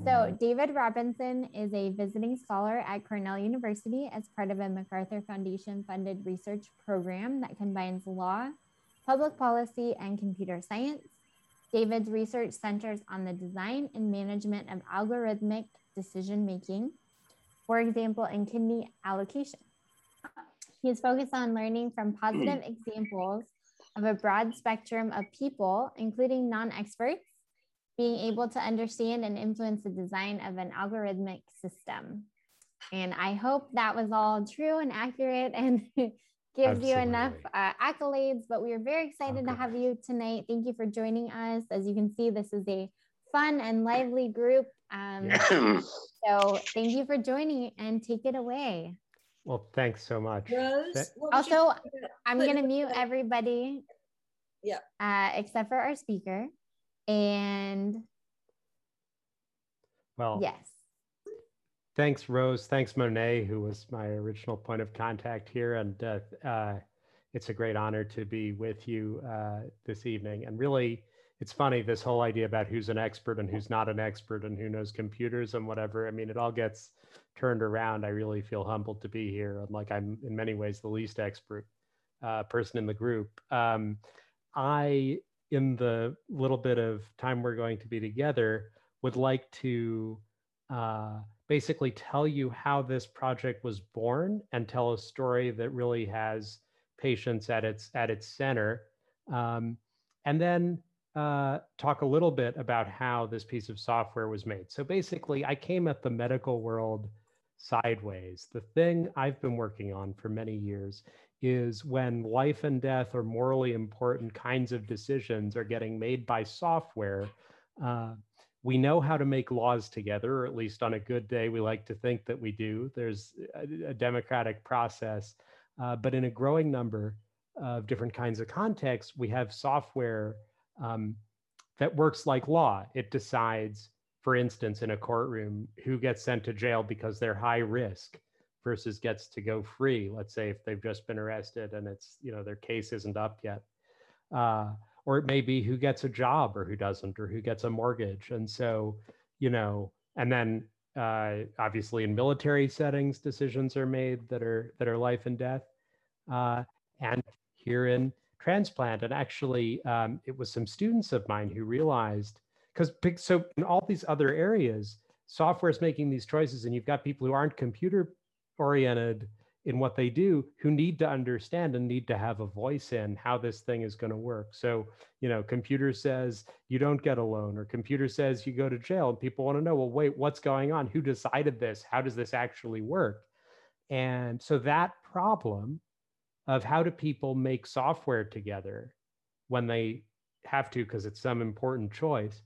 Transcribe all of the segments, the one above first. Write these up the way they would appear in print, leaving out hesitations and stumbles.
So, David Robinson is a visiting scholar at Cornell University as part of a MacArthur Foundation funded research program that combines law, public policy, and computer science. David's research centers on the design and management of algorithmic decision making, for example, in kidney allocation. He is focused on learning from positive examples of a broad spectrum of people, including non-experts, being able to understand and influence the design of an algorithmic system. And I hope that was all true and accurate and gives you enough accolades, but we are very excited to have you tonight. Thank you for joining us. As you can see, this is a fun and lively group. So thank you for joining and take it away. Well, thanks so much. Rose, also, I'm going to mute everybody except for our speaker. And well, yes. Thanks, Rose. Thanks, Monet, who was my original point of contact here. And it's a great honor to be with you this evening. And really, it's funny, this whole idea about who's an expert and who's not an expert and who knows computers and whatever. I mean, it all gets turned around. I really feel humbled to be here. Like I'm in many ways the least expert person in the group. In the little bit of time we're going to be together, would like to basically tell you how this project was born and tell a story that really has patients at its center. And then talk a little bit about how this piece of software was made. So basically, I came at the medical world sideways. The thing I've been working on for many years is when life and death or morally important kinds of decisions are getting made by software, we know how to make laws together, or at least on a good day, we like to think that we do. There's a democratic process, but in a growing number of different kinds of contexts, we have software that works like law. It decides, for instance, in a courtroom, who gets sent to jail because they're high risk versus gets to go free. Let's say if they've just been arrested and it's, their case isn't up yet. Or it may be who gets a job or who doesn't, or who gets a mortgage. And so, and then obviously in military settings, decisions are made that are life and death. And here in Transplant, and actually it was some students of mine who realized, so in all these other areas, software is making these choices, and you've got people who aren't computer oriented in what they do who need to understand and need to have a voice in how this thing is going to work. So, computer says you don't get a loan, or computer says you go to jail, and people want to know, well, wait, what's going on? Who decided this? How does this actually work? And so that problem of how do people make software together when they have to, because it's some important choice,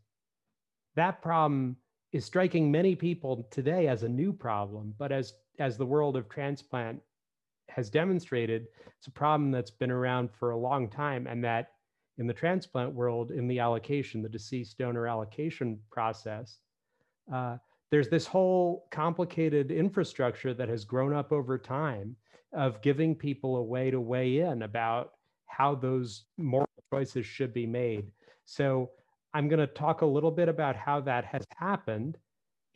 that problem is striking many people today as a new problem, but as the world of transplant has demonstrated, it's a problem that's been around for a long time, and that in the transplant world, in the allocation, the deceased donor allocation process, there's this whole complicated infrastructure that has grown up over time of giving people a way to weigh in about how those moral choices should be made. So I'm going to talk a little bit about how that has happened.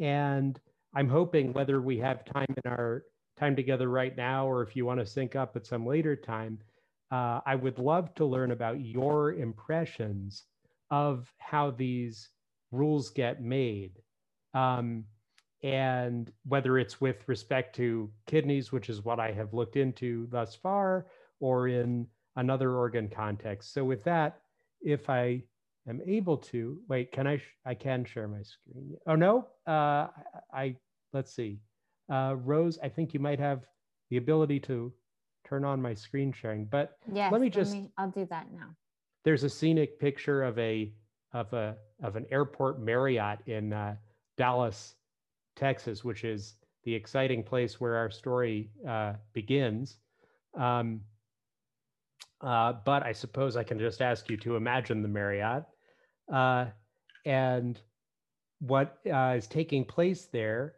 And I'm hoping, whether we have time in our time together right now, or if you want to sync up at some later time, I would love to learn about your impressions of how these rules get made. And whether it's with respect to kidneys, which is what I have looked into thus far, or in another organ context. So with that, if I am able to, wait, I can share my screen. Oh no, let's see. Rose, I think you might have the ability to turn on my screen sharing, but yes, I'll do that now. There's a scenic picture of an airport Marriott in Dallas, Texas, which is the exciting place where our story begins. But I suppose I can just ask you to imagine the Marriott. And what is taking place there,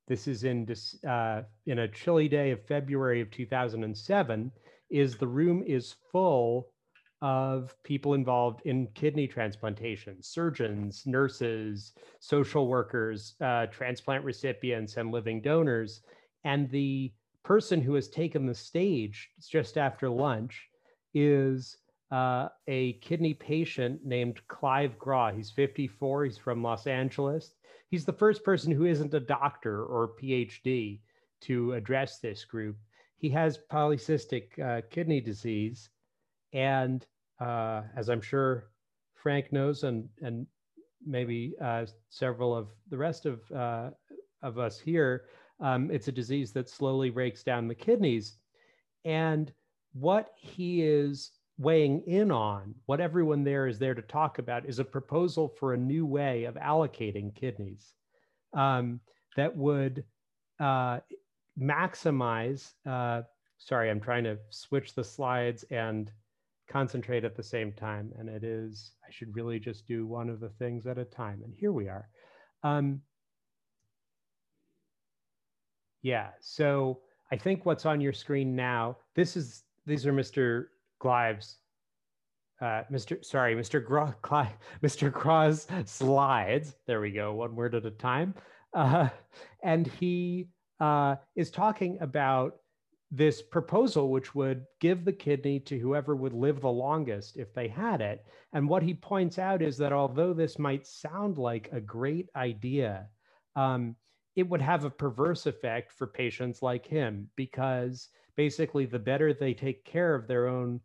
this is in a chilly day of February of 2007, is the room is full of people involved in kidney transplantation, surgeons, nurses, social workers, transplant recipients, and living donors. And the person who has taken the stage just after lunch is a kidney patient named Clive Graw. He's 54. He's from Los Angeles. He's the first person who isn't a doctor or PhD to address this group. He has polycystic kidney disease. And as I'm sure Frank knows, and maybe several of the rest of us here, it's a disease that slowly breaks down the kidneys. And what he is weighing in on, what everyone there is there to talk about, is a proposal for a new way of allocating kidneys that would maximize, sorry, I'm trying to switch the slides and concentrate at the same time. And it is, I should really just do one of the things at a time. And here we are. Yeah, so I think what's on your screen now, these are Mr. Glives, Mr. Graw's slides. There we go, one word at a time. And he is talking about this proposal, which would give the kidney to whoever would live the longest if they had it. And what he points out is that although this might sound like a great idea, it would have a perverse effect for patients like him, because basically the better they take care of their own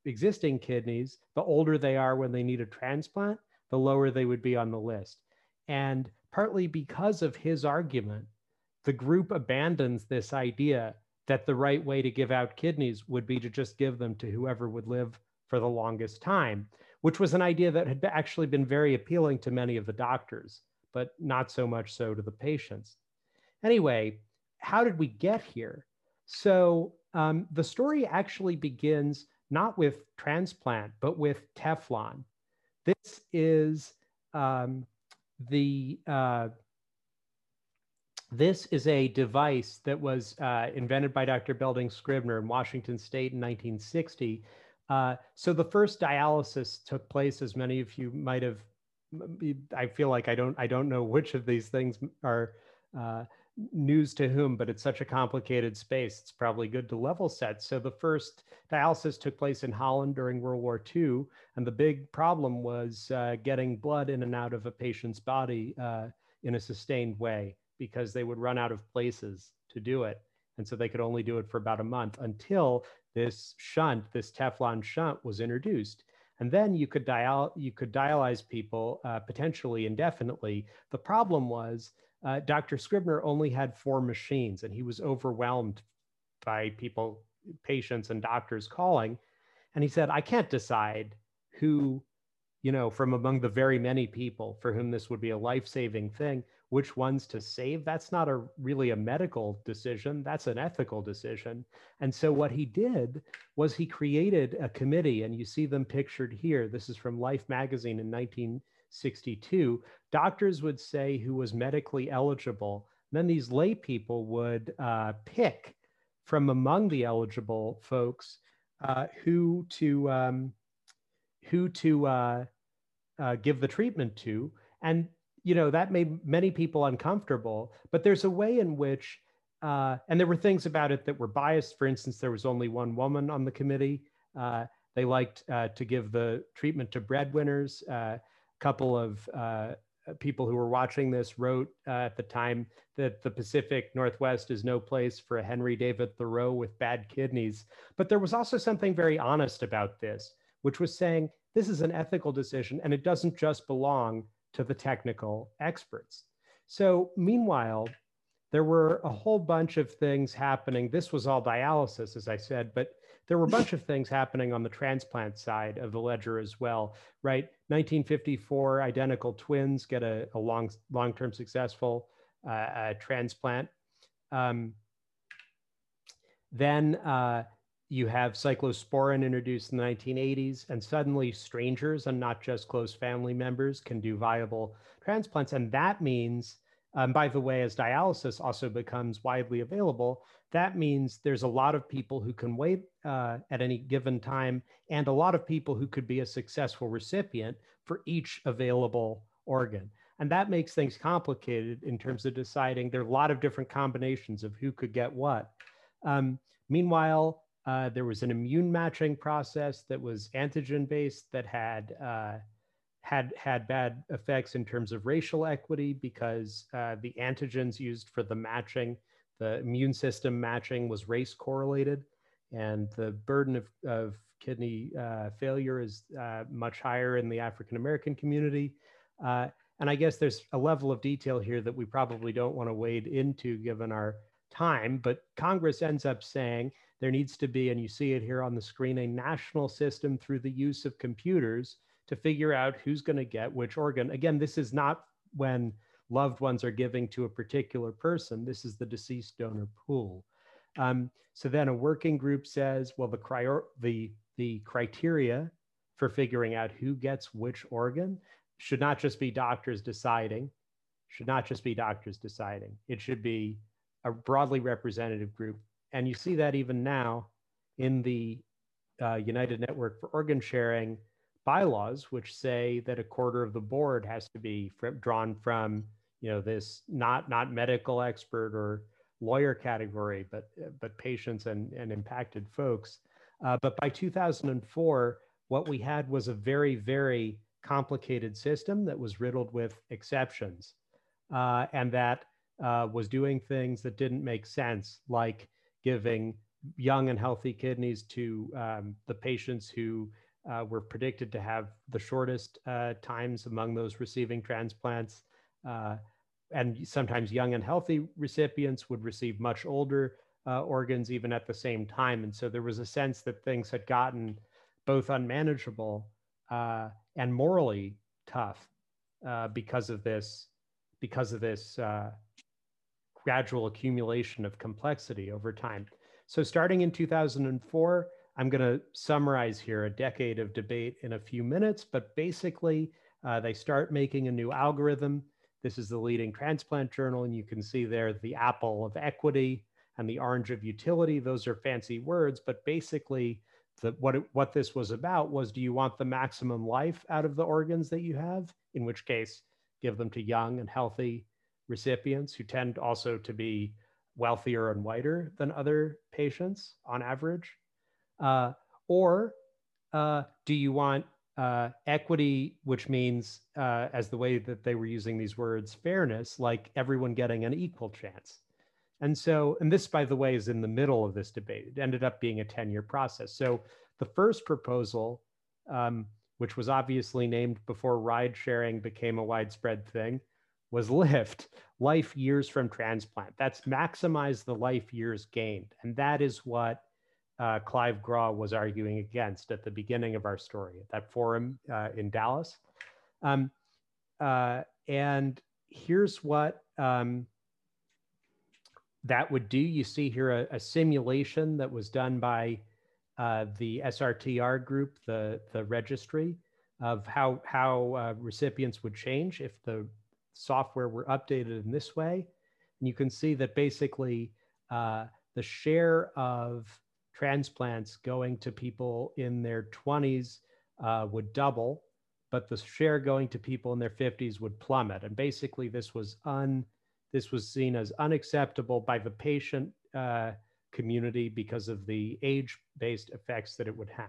existing kidneys, the older they are when they need a transplant, the lower they would be on the list. And partly because of his argument, the group abandons this idea that the right way to give out kidneys would be to just give them to whoever would live for the longest time, which was an idea that had actually been very appealing to many of the doctors, but not so much so to the patients. Anyway, how did we get here? So the story actually begins not with transplant, but with Teflon. This is this is a device that was invented by Dr. Belding Scribner in Washington State in 1960. So the first dialysis took place, as many of you might have. I feel like I don't know which of these things are news to whom, but it's such a complicated space. It's probably good to level set. So the first dialysis took place in Holland during World War II, and the big problem was getting blood in and out of a patient's body in a sustained way, because they would run out of places to do it. And so they could only do it for about a month until this shunt, this Teflon shunt, was introduced. And then you could dialyze people potentially indefinitely. The problem was Dr. Scribner only had 4 machines, and he was overwhelmed by patients and doctors calling. And he said, I can't decide who, from among the very many people for whom this would be a life-saving thing, which ones to save. That's not really a medical decision. That's an ethical decision. And so what he did was he created a committee, and you see them pictured here. This is from Life magazine in 1962. Doctors would say who was medically eligible. Then these lay people would pick from among the eligible folks who to give the treatment to. And that made many people uncomfortable, but there's a way in which, and there were things about it that were biased. For instance, there was only one woman on the committee. They liked to give the treatment to breadwinners. A couple of people who were watching this wrote at the time that the Pacific Northwest is no place for a Henry David Thoreau with bad kidneys. But there was also something very honest about this, which was saying this is an ethical decision, and it doesn't just belong to the technical experts. So meanwhile, there were a whole bunch of things happening. This was all dialysis, as I said, but there were a bunch of things happening on the transplant side of the ledger as well, right? 1954, identical twins get a long-term successful transplant. Then you have cyclosporin introduced in the 1980s, and suddenly strangers and not just close family members can do viable transplants. And that means, by the way, as dialysis also becomes widely available, that means there's a lot of people who can wait at any given time, and a lot of people who could be a successful recipient for each available organ. And that makes things complicated in terms of deciding. There are a lot of different combinations of who could get what. Meanwhile, there was an immune matching process that was antigen based that had bad effects in terms of racial equity, because the antigens used for the matching, the immune system matching, was race correlated, and the burden of kidney failure is much higher in the African American community. And I guess there's a level of detail here that we probably don't want to wade into given our time, but Congress ends up saying there needs to be, and you see it here on the screen, a national system through the use of computers to figure out who's going to get which organ. Again, this is not when loved ones are giving to a particular person. This is the deceased donor pool. So then a working group says, well, the criteria for figuring out who gets which organ should not just be doctors deciding, It should be a broadly representative group. And you see that even now in the United Network for Organ Sharing bylaws, which say that a quarter of the board has to be drawn from, this not medical expert or lawyer category, but patients and impacted folks. But by 2004, what we had was a very, very complicated system that was riddled with exceptions, and that was doing things that didn't make sense, like giving young and healthy kidneys to the patients who were predicted to have the shortest times among those receiving transplants. And sometimes young and healthy recipients would receive much older organs even at the same time. And so there was a sense that things had gotten both unmanageable and morally tough because of this gradual accumulation of complexity over time. So starting in 2004, I'm going to summarize here a decade of debate in a few minutes, but basically they start making a new algorithm. This is the leading transplant journal, and you can see there the apple of equity and the orange of utility. Those are fancy words, but basically what this was about was, do you want the maximum life out of the organs that you have? In which case, give them to young and healthy recipients who tend also to be wealthier and whiter than other patients on average. Or do you want equity, which means, as the way that they were using these words, fairness, like everyone getting an equal chance? And so, and this, by the way, is in the middle of this debate. It ended up being a 10-year process. So the first proposal, which was obviously named before ride sharing became a widespread thing, was LIFT, life years from transplant. That's maximize the life years gained. And that is what Clive Graw was arguing against at the beginning of our story at that forum in Dallas. And here's what that would do. You see here a simulation that was done by the SRTR group, the registry, of how recipients would change if the software were updated in this way. And you can see that basically the share of transplants going to people in their 20s would double, but the share going to people in their 50s would plummet. And basically this was seen as unacceptable by the patient community because of the age-based effects that it would have.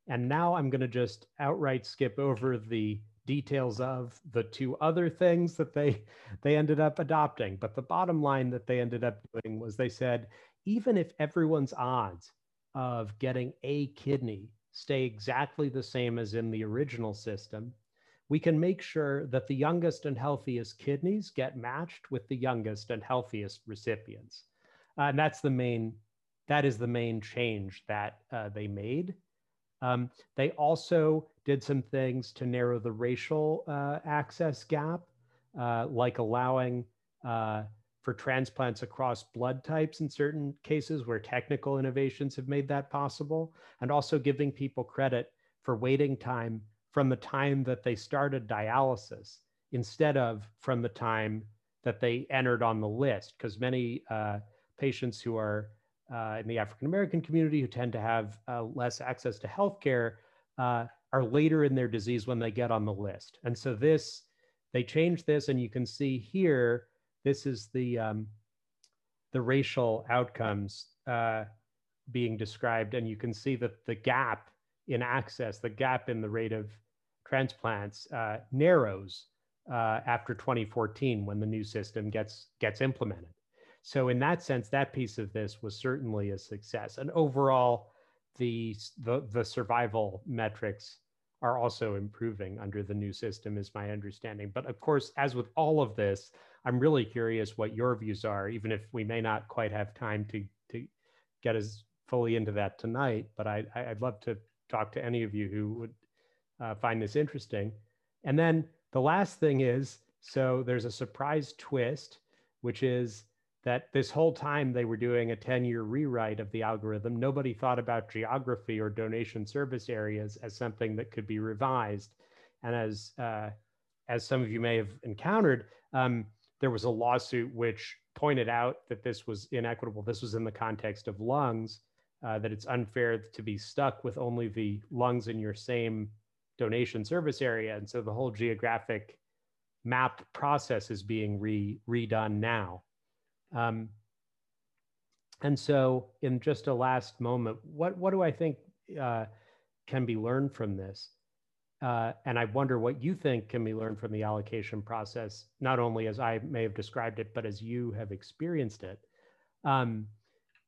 And now I'm going to just outright skip over the details of the two other things that they ended up adopting. But the bottom line that they ended up doing was they said, even if everyone's odds of getting a kidney stay exactly the same as in the original system, we can make sure that the youngest and healthiest kidneys get matched with the youngest and healthiest recipients. And that is the main change that they made. They also did some things to narrow the racial access gap, like allowing for transplants across blood types in certain cases where technical innovations have made that possible, and also giving people credit for waiting time from the time that they started dialysis instead of from the time that they entered on the list, because many patients who are in the African-American community who tend to have less access to healthcare are later in their disease when they get on the list. And so they changed this, and you can see here, this is the racial outcomes being described, and you can see that the gap in access, the gap in the rate of transplants narrows after 2014 when the new system gets implemented. So in that sense, that piece of this was certainly a success. And overall, the survival metrics are also improving under the new system, is my understanding. But of course, as with all of this, I'm really curious what your views are, even if we may not quite have time to get as fully into that tonight. But I'd love to talk to any of you who would find this interesting. And then the last thing is, so there's a surprise twist, which is that this whole time they were doing a 10-year rewrite of the algorithm, nobody thought about geography or donation service areas as something that could be revised. And as some of you may have encountered, there was a lawsuit which pointed out that this was inequitable. This was in the context of lungs, that it's unfair to be stuck with only the lungs in your same donation service area. And so the whole geographic map process is being redone now. And so in just a last moment, what do I think can be learned from this? And I wonder what you think can be learned from the allocation process, not only as I may have described it, but as you have experienced it.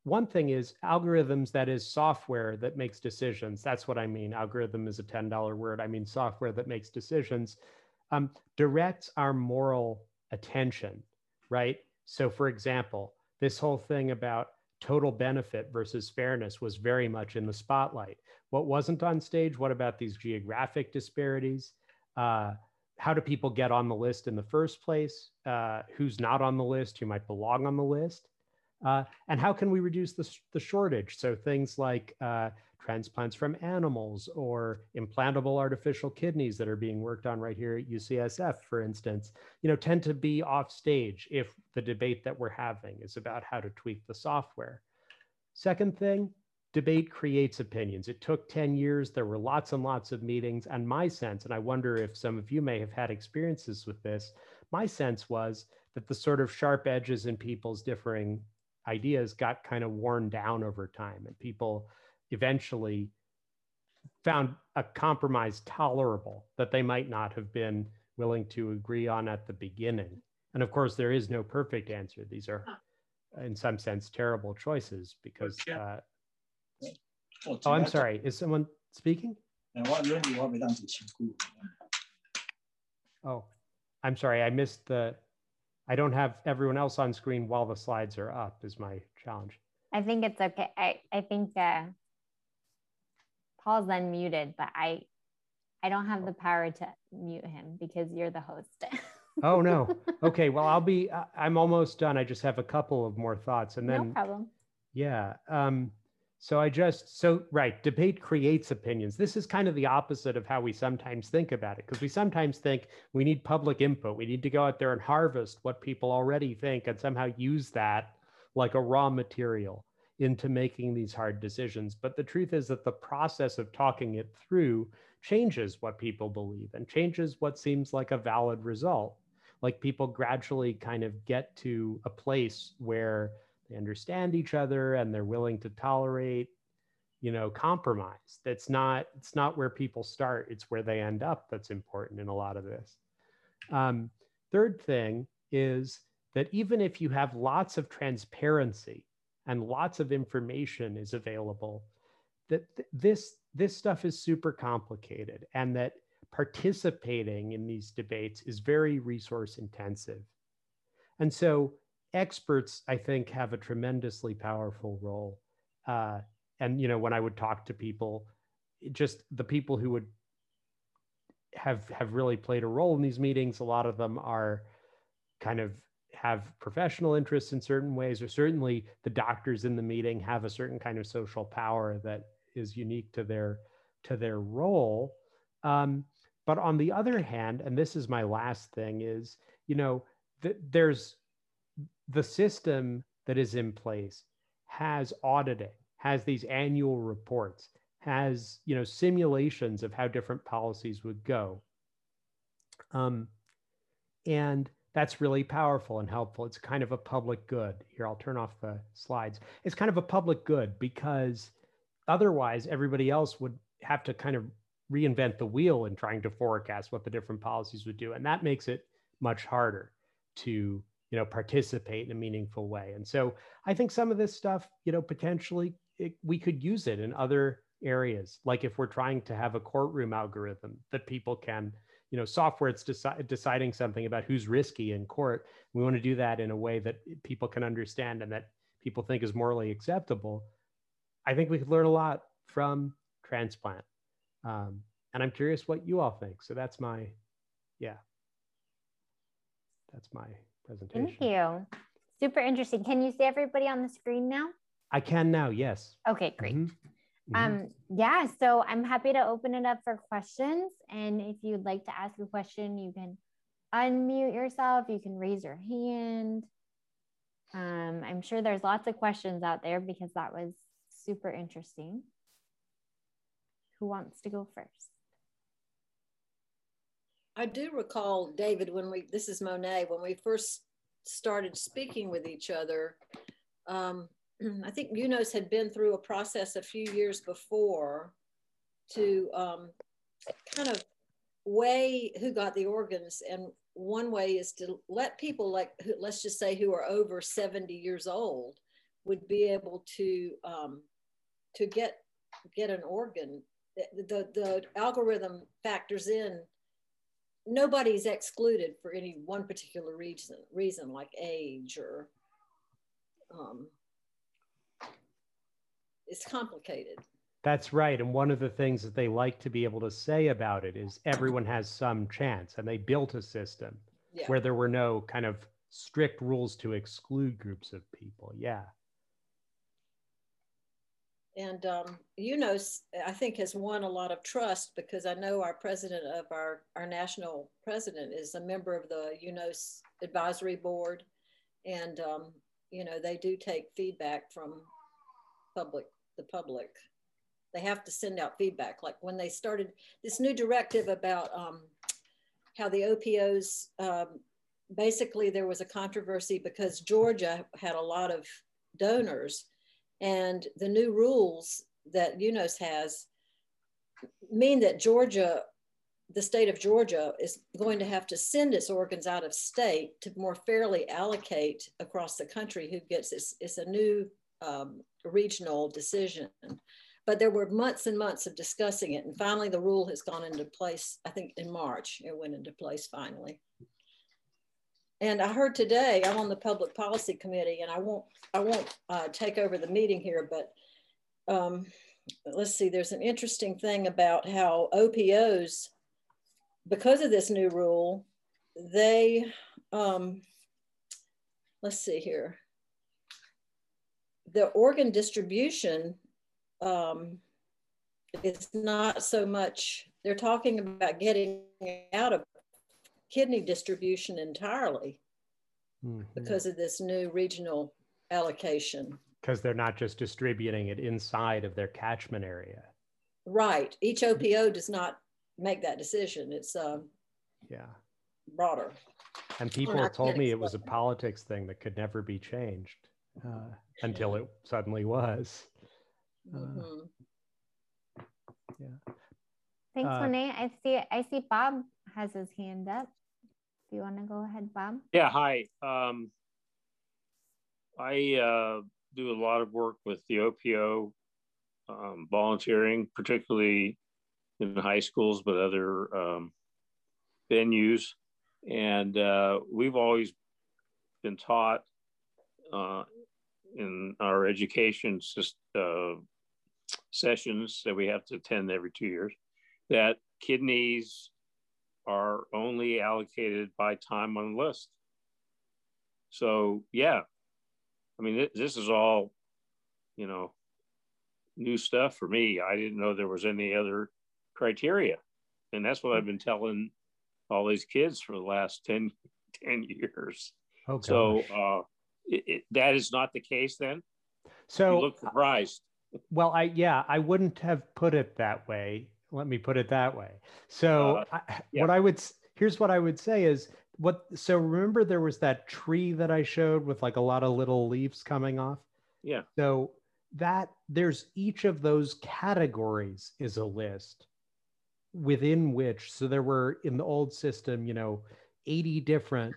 One thing is algorithms, that is software that makes decisions. That's what I mean. Algorithm is a $10 word. I mean software that makes decisions, directs our moral attention, right? So for example, this whole thing about total benefit versus fairness was very much in the spotlight. What wasn't on stage? What about these geographic disparities? How do people get on the list in the first place? Who's not on the list? Who might belong on the list? And how can we reduce the shortage? So things like transplants from animals or implantable artificial kidneys that are being worked on right here at UCSF, for instance, tend to be off stage if the debate that we're having is about how to tweak the software. Second thing, debate creates opinions. It took 10 years. There were lots and lots of meetings. And my sense, and I wonder if some of you may have had experiences with this, my sense was that the sort of sharp edges in people's differing ideas got kind of worn down over time, and people eventually found a compromise tolerable that they might not have been willing to agree on at the beginning. And of course, there is no perfect answer. These are, in some sense, terrible choices because, oh, I'm sorry, is someone speaking? Oh, I'm sorry, I missed I don't have everyone else on screen while the slides are up is my challenge. I think it's okay. I think Paul's unmuted, but I don't have the power to mute him because you're the host. Oh, no. Okay, well, I'm almost done. I just have a couple of more thoughts and then. No problem. Yeah. Right, debate creates opinions. This is kind of the opposite of how we sometimes think about it, because we sometimes think we need public input. We need to go out there and harvest what people already think and somehow use that like a raw material into making these hard decisions. But the truth is that the process of talking it through changes what people believe and changes what seems like a valid result. Like people gradually kind of get to a place where they understand each other and they're willing to tolerate, compromise. It's not where people start, it's where they end up that's important in a lot of this. Third thing is that even if you have lots of transparency and lots of information is available, that this stuff is super complicated, and that participating in these debates is very resource intensive. And so experts, I think, have a tremendously powerful role. And, when I would talk to people, just the people who would have really played a role in these meetings, a lot of them are kind of have professional interests in certain ways, or certainly the doctors in the meeting have a certain kind of social power that is unique to their role. But on the other hand, and this is my last thing, is, there's the system that is in place has auditing, has these annual reports, has, you know, simulations of how different policies would go. And that's really powerful and helpful. It's kind of a public good. Here, I'll turn off the slides. It's kind of a public good because otherwise everybody else would have to kind of reinvent the wheel in trying to forecast what the different policies would do. And that makes it much harder to, you know, participate in a meaningful way. And so I think some of this stuff, you know, potentially we could use it in other areas. Like if we're trying to have a courtroom algorithm that people can, you know, software it's deciding something about who's risky in court. We want to do that in a way that people can understand and that people think is morally acceptable. I think we could learn a lot from Transplant. And I'm curious what you all think. So that's my, that's my presentation. Thank you. Super interesting. Can you see everybody on the screen now? I can now, yes. Okay, great. Yeah, so I'm happy to open it up for questions. And if you'd like to ask a question, you can unmute yourself. You can raise your hand. I'm sure there's lots of questions out there because that was super interesting. Who wants to go first? I do recall, David, this is Monet, when we first started speaking with each other, I think UNOS had been through a process a few years before to kind of weigh who got the organs. And one way is to let people, like, let's just say who are over 70 years old would be able to get an organ. The algorithm factors in, nobody's excluded for any one particular reason like age or it's complicated. That's right. And one of the things that they like to be able to say about it is everyone has some chance. And they built a system where there were no kind of strict rules to exclude groups of people. Yeah. And UNOS, I think, has won a lot of trust because I know our president of our national president is a member of the UNOS advisory board. And, you know, they do take feedback from the public. They have to send out feedback. Like when they started this new directive about how the OPOs, basically there was a controversy because Georgia had a lot of donors, and the new rules that UNOS has mean that Georgia, the state of Georgia, is going to have to send its organs out of state to more fairly allocate across the country who gets it. It's a new regional decision. But there were months and months of discussing it. And finally, the rule has gone into place. I think in March, it went into place finally. And I heard today, I'm on the Public Policy Committee, and I won't take over the meeting here, but let's see, there's an interesting thing about how OPOs, because of this new rule, they, let's see here, the organ distribution is not so much, they're talking about getting out of kidney distribution entirely because of this new regional allocation. Because they're not just distributing it inside of their catchment area. Right. Each OPO does not make that decision. It's broader. And people told me it was a politics thing that could never be changed until it suddenly was. Thanks, Monet. I see Bob has his hand up. Do you want to go ahead, Bob? Yeah, hi. I do a lot of work with the OPO volunteering, particularly in high schools, but other venues. And we've always been taught in our education sessions that we have to attend every 2 years that kidneys are only allocated by time on the list. So yeah, I mean, this is all, you know, new stuff for me. I didn't know there was any other criteria. And that's what I've been telling all these kids for the last 10 years. Oh, gosh. So that is not the case then? So you look surprised. Well, I wouldn't have put it that way. Let me put it that way. So yeah. Here's what I would say is so remember there was that tree that I showed with like a lot of little leaves coming off? Yeah. So there's each of those categories is a list within which, so there were in the old system, 80 different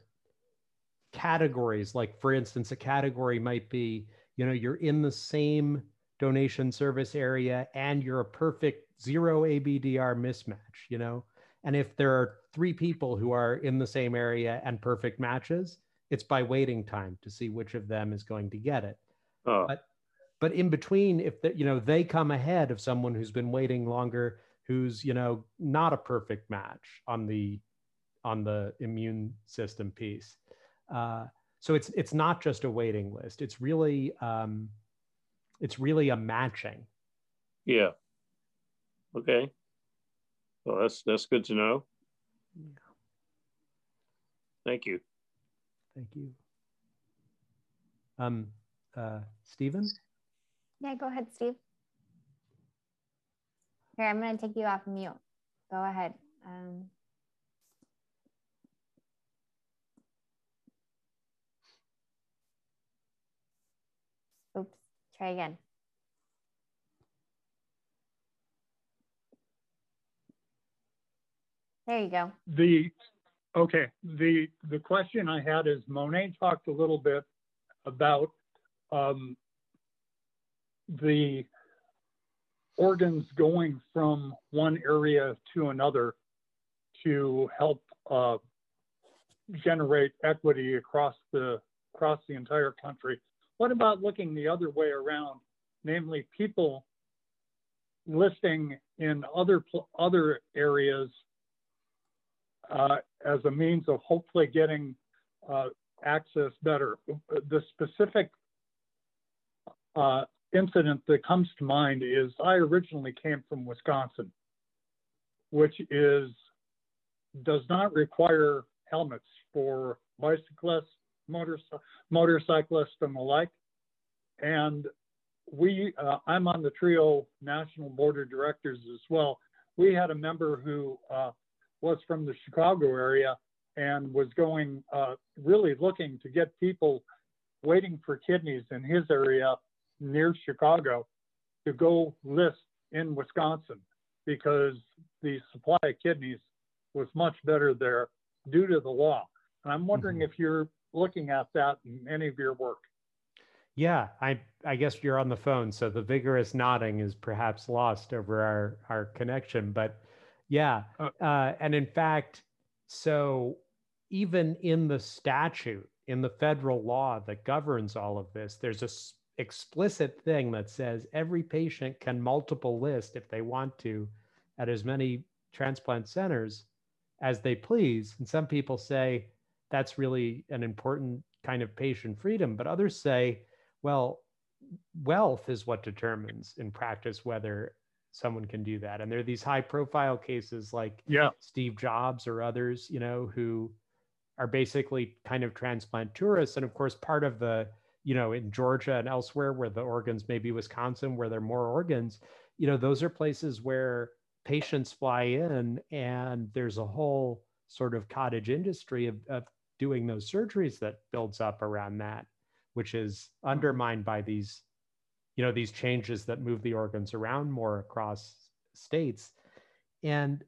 categories. Like for instance, a category might be, you're in the same donation service area and you're a perfect 0 ABDR mismatch, and if there are 3 people who are in the same area and perfect matches, it's by waiting time to see which of them is going to get it. Oh. But in between, if they come ahead of someone who's been waiting longer, who's not a perfect match on the immune system piece. So it's not just a waiting list. It's really a matching. Yeah. Okay. Well, that's good to know. Thank you. Thank you. Stephen? Yeah, go ahead, Steve. Here, I'm going to take you off mute. Go ahead. Oops, try again. There you go. The question I had is, Monet talked a little bit about the organs going from one area to another to help generate equity across the entire country. What about looking the other way around, namely people listing in other areas as a means of hopefully getting access better? The specific incident that comes to mind is I originally came from Wisconsin, which does not require helmets for bicyclists, motorcyclists, and the like. And I'm on the TRIO National Board of Directors as well. We had a member who was from the Chicago area and was going, really looking to get people waiting for kidneys in his area near Chicago to go list in Wisconsin because the supply of kidneys was much better there due to the law. And I'm wondering if you're looking at that in any of your work. Yeah, I guess you're on the phone, so the vigorous nodding is perhaps lost over our connection. But yeah, and in fact, so even in the statute, in the federal law that governs all of this, there's a explicit thing that says every patient can multiple list if they want to at as many transplant centers as they please. And some people say that's really an important kind of patient freedom, but others say, well, wealth is what determines in practice whether someone can do that. And there are these high profile cases like Steve Jobs or others, who are basically kind of transplant tourists. And of course, part of the, in Georgia and elsewhere where the organs, maybe Wisconsin, where there are more organs, those are places where patients fly in and there's a whole sort of cottage industry of doing those surgeries that builds up around that, which is undermined by these, these changes that move the organs around more across states. And,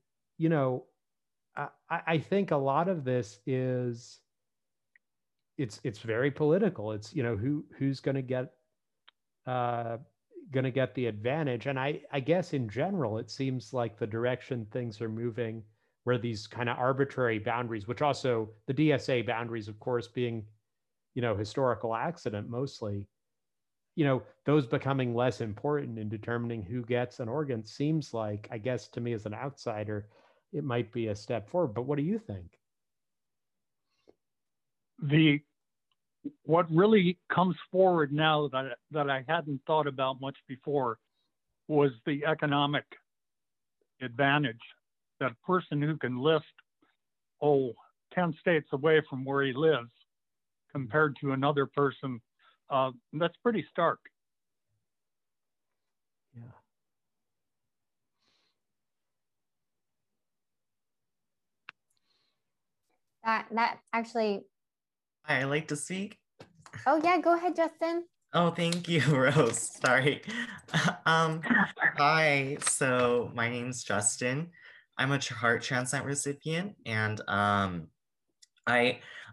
I think a lot of this is, it's very political. It's, who's going to get the advantage. And I guess in general, it seems like the direction things are moving where these kind of arbitrary boundaries, which also the DSA boundaries, of course, being, historical accident mostly, those becoming less important in determining who gets an organ seems like, I guess to me as an outsider, it might be a step forward. But what do you think? What really comes forward now that I hadn't thought about much before was the economic advantage that a person who can list 10 states away from where he lives compared to another person, that's pretty stark. Yeah. That actually. Hi, I'd like to speak. Oh yeah, go ahead, Justin. Oh, thank you, Rose. Sorry. Hi, so my name's Justin. I'm a heart transplant recipient, and I'm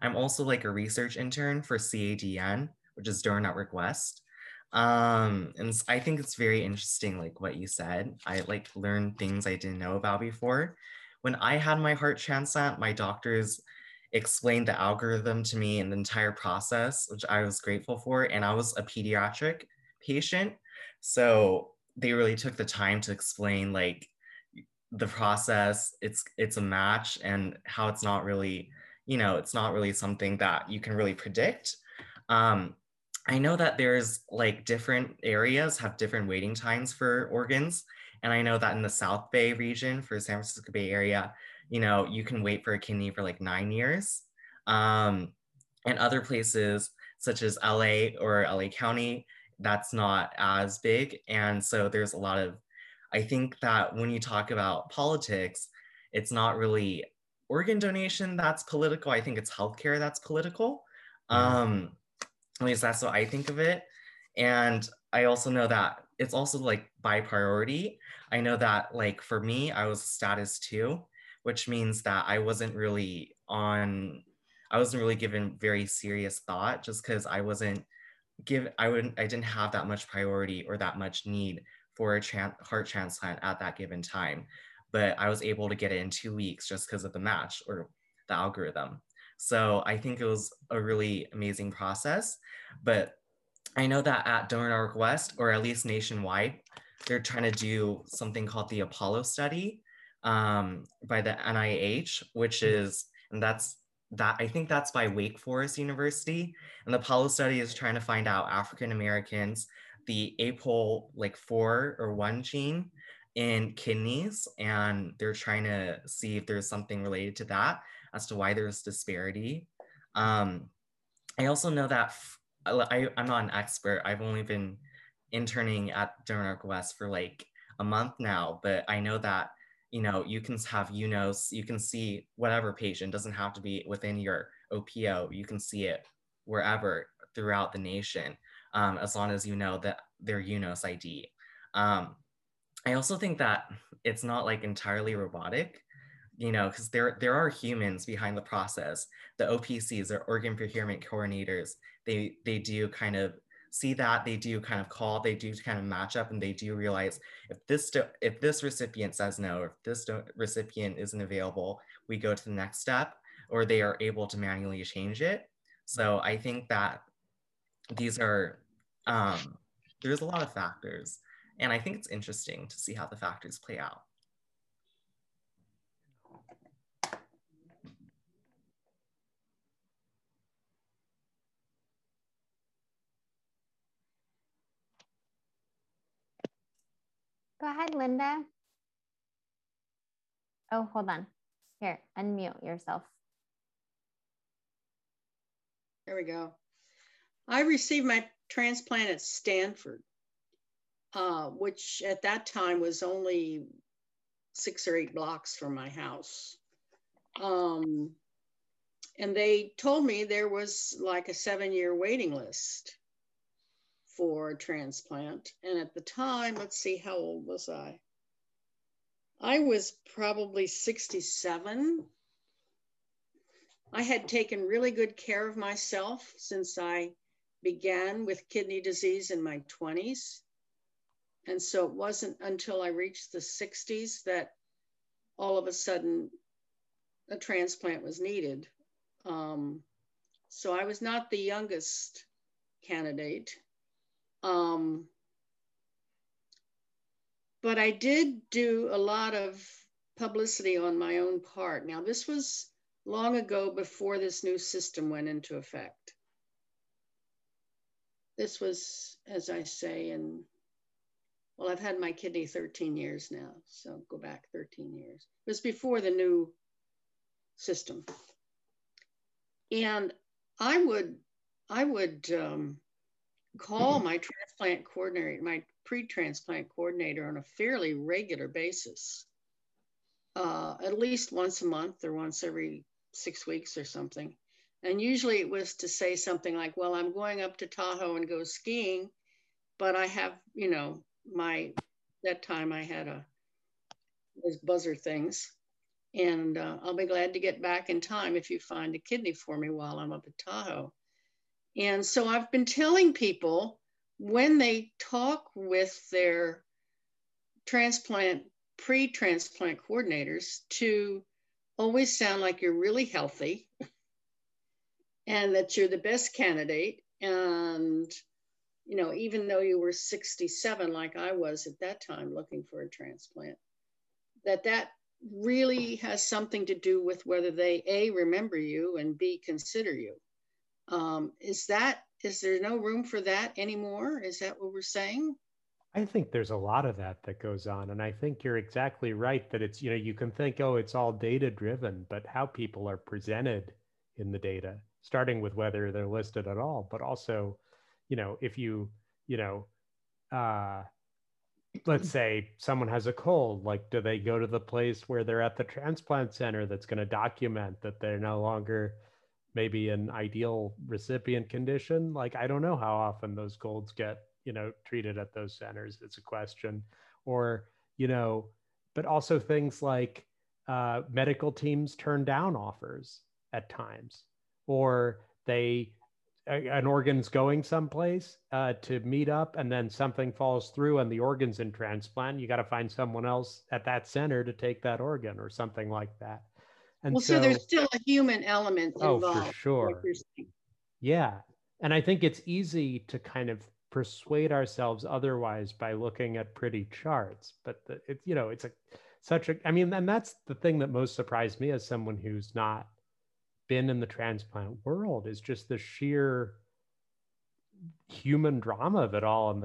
also like a research intern for CADN, which is Donor Network West. And I think it's very interesting, like what you said. I like learned things I didn't know about before. When I had my heart transplant, my doctors explained the algorithm to me and the entire process, which I was grateful for. And I was a pediatric patient, so they really took the time to explain like the process. It's a match, and how it's not really, it's not really something that you can really predict. I know that there's like different areas have different waiting times for organs. And I know that in the South Bay region for San Francisco Bay Area, you can wait for a kidney for like 9 years. And other places such as LA or LA County, that's not as big. And so there's a lot of, I think that when you talk about politics, it's not really organ donation that's political. I think it's healthcare that's political. At least that's what I think of it. And I also know that it's also like by priority. I know that like for me, I was status 2, which means that I wasn't really given very serious thought, just because I didn't have that much priority or that much need for a heart transplant at that given time. But I was able to get it in 2 weeks just because of the match or the algorithm. So I think it was a really amazing process. But I know that at Donor Network West, or at least nationwide, they're trying to do something called the Apollo study by the NIH, which is, and that's that I think that's by Wake Forest University. And the Apollo study is trying to find out African Americans, the APOL like 4 or 1 gene in kidneys, and they're trying to see if there's something related to that as to why there's disparity. I also know that I'm not an expert. I've only been interning at Donor Network West for like a month now, but I know that you can have UNOS, you can see whatever patient, doesn't have to be within your OPO. You can see it wherever throughout the nation, as long as you know that their UNOS ID. I also think that it's not like entirely robotic, because there are humans behind the process. The OPCs, or organ procurement coordinators, they do kind of see that, they do kind of call, they do kind of match up, and they do realize if this recipient says no, or if this recipient isn't available, we go to the next step, or they are able to manually change it. So I think that these are, there's a lot of factors, and I think it's interesting to see how the factors play out. Go ahead, Linda. Oh, hold on. Here, unmute yourself. There we go. I received my transplant at Stanford, which at that time was only 6 or 8 blocks from my house. And they told me there was like a 7-year waiting list for a transplant. And at the time, let's see, how old was I? I was probably 67. I had taken really good care of myself since I began with kidney disease in my 20s. And so it wasn't until I reached the 60s that all of a sudden a transplant was needed. So I was not the youngest candidate. But I did do a lot of publicity on my own part. Now, this was long ago, before this new system went into effect. This was, as I say, well, I've had my kidney 13 years now, so go back 13 years. It was before the new system. And I would I would call my transplant coordinator, my pre-transplant coordinator on a fairly regular basis, at least once a month or once every 6 weeks or something. And usually it was to say something like, well, I'm going up to Tahoe and go skiing, but I have, you know, that time I had those buzzer things. And I'll be glad to get back in time if you find a kidney for me while I'm up at Tahoe. And so I've been telling people when they talk with their pre-transplant coordinators to always sound like you're really healthy and that you're the best candidate. And, you know, even though you were 67, like I was at that time looking for a transplant, that really has something to do with whether they A, remember you, and B, consider you. Is there no room for that anymore? Is that what we're saying? I think there's a lot of that goes on. And I think you're exactly right that it's, you know, you can think, oh, it's all data driven, but how people are presented in the data, starting with whether they're listed at all, but also, you know, if you, you know, let's say someone has a cold, like, do they go to the place where they're at the transplant center that's going to document that they're no longer maybe an ideal recipient condition? Like, I don't know how often those colds get, you know, treated at those centers. It's a question. Or, you know, but also things like medical teams turn down offers at times, or an organ's going someplace to meet up, and then something falls through and the organ's in transplant. You got to find someone else at that center to take that organ or something like that. And well, so there's still a human element involved. Oh, for sure. Yeah. And I think it's easy to kind of persuade ourselves otherwise by looking at pretty charts, but it's, you know, it's I mean, and that's the thing that most surprised me as someone who's not been in the transplant world, is just the sheer human drama of it all, and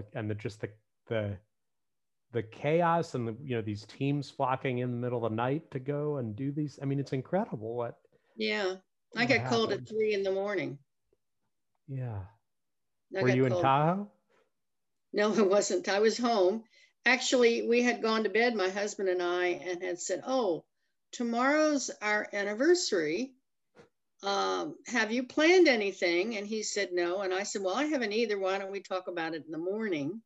the chaos, and you know, these teams flocking in the middle of the night to go and do these. I mean, it's incredible what. Yeah, I got called at 3 a.m. Yeah. Were you in Tahoe? No, it wasn't. I was home. Actually, we had gone to bed, my husband and I, and had said, oh, tomorrow's our anniversary. Have you planned anything? And he said, no. And I said, well, I haven't either. Why don't we talk about it in the morning?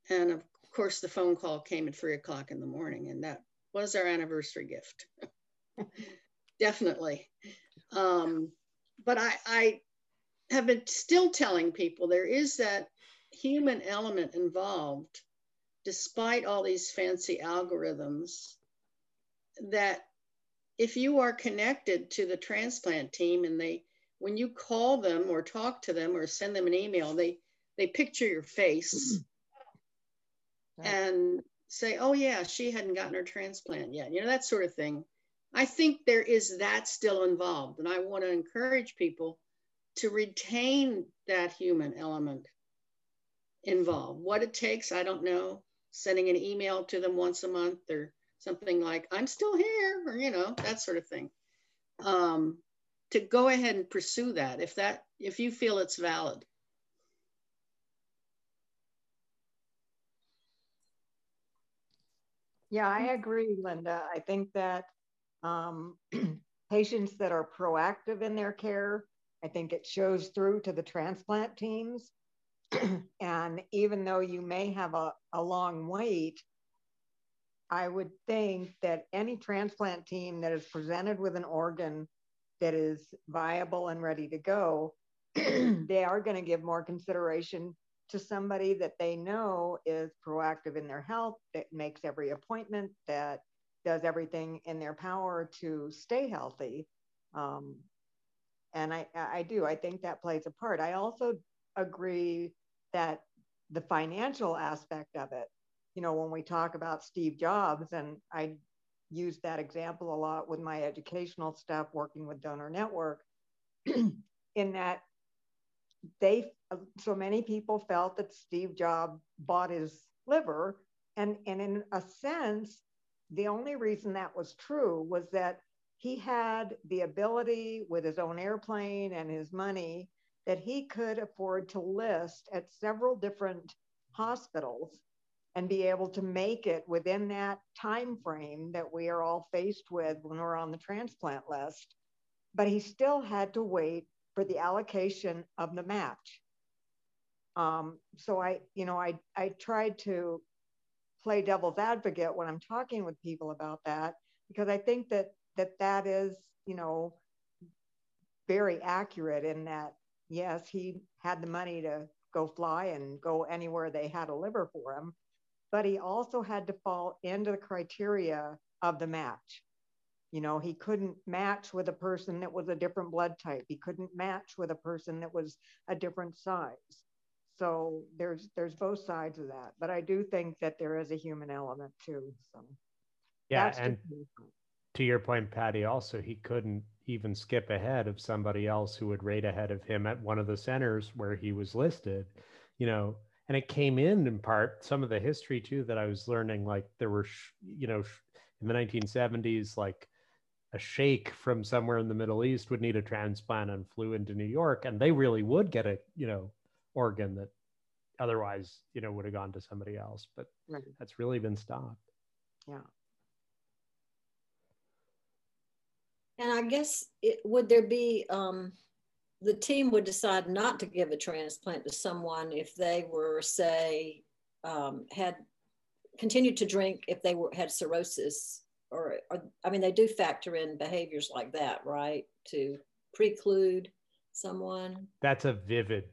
And of course, the phone call came at 3 o'clock in the morning, and that was our anniversary gift. Definitely. But I have been still telling people there is that human element involved, despite all these fancy algorithms, that if you are connected to the transplant team and when you call them or talk to them or send them an email, they picture your face and say, oh yeah, she hadn't gotten her transplant yet. You know, that sort of thing. I think there is that still involved. And I want to encourage people to retain that human element involved. What it takes, I don't know. Sending an email to them once a month or something like, I'm still here, or, you know, that sort of thing. To go ahead and pursue that if you feel it's valid. Yeah, I agree, Linda. I think that patients that are proactive in their care, I think it shows through to the transplant teams. And even though you may have a long wait, I would think that any transplant team that is presented with an organ that is viable and ready to go, they are going to give more consideration to somebody that they know is proactive in their health, that makes every appointment, that does everything in their power to stay healthy. And I think that plays a part. I also agree that the financial aspect of it, you know, when we talk about Steve Jobs, and I use that example a lot with my educational stuff, working with Donor Network, in that so many people felt that Steve Jobs bought his liver. And in a sense, the only reason that was true was that he had the ability with his own airplane and his money that he could afford to list at several different hospitals and be able to make it within that time frame that we are all faced with when we're on the transplant list. But he still had to wait for the allocation of the match. So I tried to play devil's advocate when I'm talking with people about that, because I think that is, very accurate in that, yes, he had the money to go fly and go anywhere they had a liver for him, but he also had to fall into the criteria of the match. He couldn't match with a person that was a different blood type. He couldn't match with a person that was a different size. So there's both sides of that. But I do think that there is a human element too. So yeah, and to your point, Patty, also he couldn't even skip ahead of somebody else who would rate ahead of him at one of the centers where he was listed, and it came in part some of the history too that I was learning, like there were, in the 1970s, like a sheikh from somewhere in the Middle East would need a transplant and flew into New York, and they really would get a, organ that otherwise, would have gone to somebody else, but right. That's really been stopped. Yeah. And I guess would there be, the team would decide not to give a transplant to someone if they were, say, had continued to drink, if they had cirrhosis, or I mean, they do factor in behaviors like that, right? To preclude someone. That's a vivid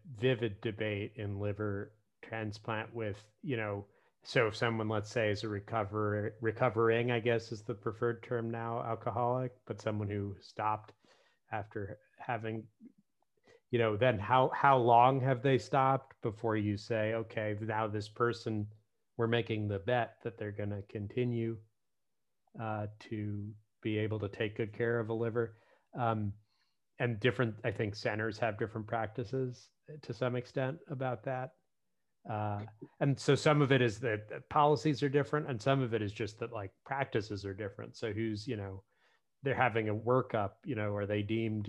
debate in liver transplant with, so if someone, let's say, is a recovering, I guess is the preferred term now, alcoholic, but someone who stopped after having, then how long have they stopped before you say, okay, now this person, we're making the bet that they're going to continue to be able to take good care of a liver. And different, I think centers have different practices to some extent about that. And so some of it is that policies are different, and some of it is just that like practices are different. So who's, they're having a workup, are they deemed,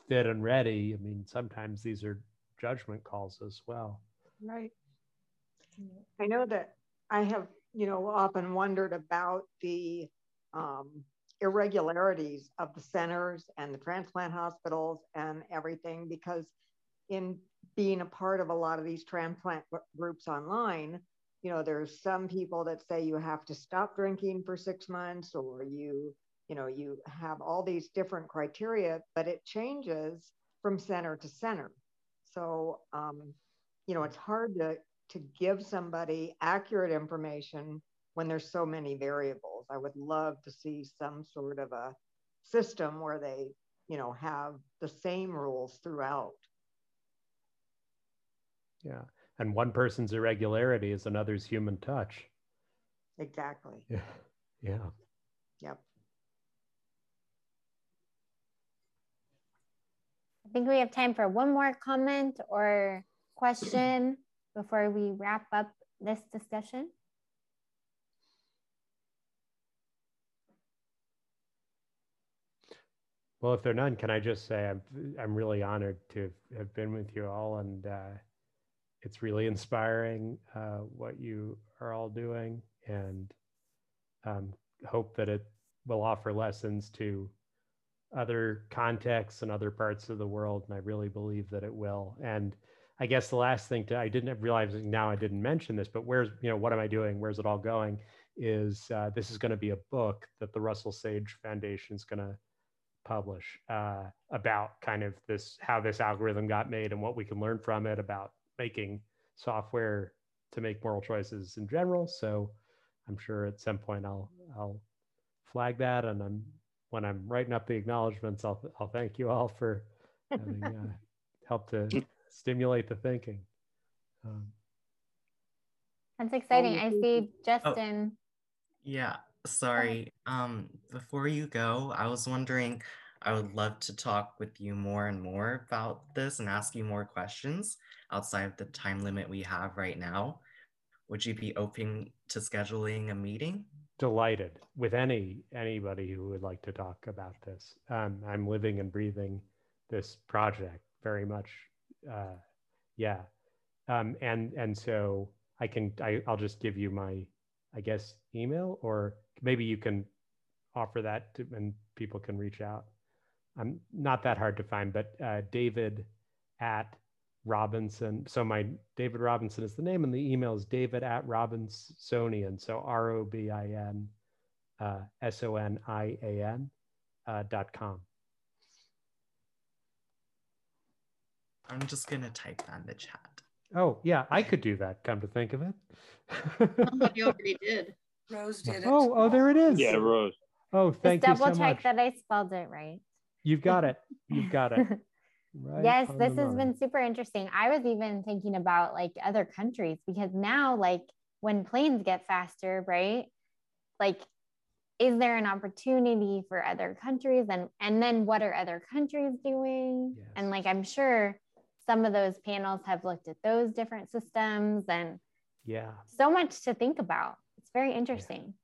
fit and ready? I mean, sometimes these are judgment calls as well. Right. I know that I have, often wondered about the irregularities of the centers and the transplant hospitals and everything, because in being a part of a lot of these transplant groups online, there's some people that say you have to stop drinking for 6 months, or you have all these different criteria, but it changes from center to center. So, it's hard to give somebody accurate information when there's so many variables. I would love to see some sort of a system where they, have the same rules throughout. Yeah. And one person's irregularity is another's human touch. Exactly. Yeah. Yeah. Yep. I think we have time for one more comment or question before we wrap up this discussion. Well, if there are none, can I just say I'm really honored to have been with you all, and it's really inspiring what you are all doing, and hope that it will offer lessons to other contexts and other parts of the world, and I really believe that it will. And I guess the last thing I didn't realize, now I didn't mention this, but where's, what am I doing? Where's it all going? Is this is going to be a book that the Russell Sage Foundation is going to publish about kind of how this algorithm got made and what we can learn from it about making software to make moral choices in general. So I'm sure at some point I'll flag that, and when I'm writing up the acknowledgments, I'll thank you all for having helped to stimulate the thinking. That's exciting. I see Justin. Yeah, sorry. Before you go, I was wondering, I would love to talk with you more and more about this and ask you more questions outside of the time limit we have right now. Would you be open to scheduling a meeting? Delighted with anybody who would like to talk about this. I'm living and breathing this project very much. Yeah. And so I'll just give you my, I guess, email, or maybe you can offer that to, and people can reach out. I'm not that hard to find, but David at Robinson. So my David Robinson is the name, and the email is David at Robinsonian. So ROBINSONIAN.com. I'm just gonna type that in the chat. Oh yeah, I could do that. Come to think of it. Somebody already did. Rose did it. Oh, there it is. Yeah, Rose. Oh, thank you Just so double check much. that I spelled it right. You've got it. You've got it. Right Yes, on this the has money. been super interesting. I was even thinking about like other countries, because now, like when planes get faster, right? Like, is there an opportunity for other countries? And then what are other countries doing? Yes. And like, I'm sure some of those panels have looked at those different systems, and Yeah. so much to think about. It's very interesting.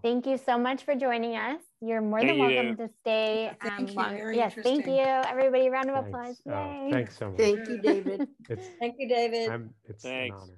Thank you so much for joining us. You're more than welcome to stay Thank you. longer. Very Yes, thank interesting. you, everybody. Round of Thanks. applause. Oh, Yay. thanks so much. Thank you, David. It's Thank you, David. it's an Thanks. honor.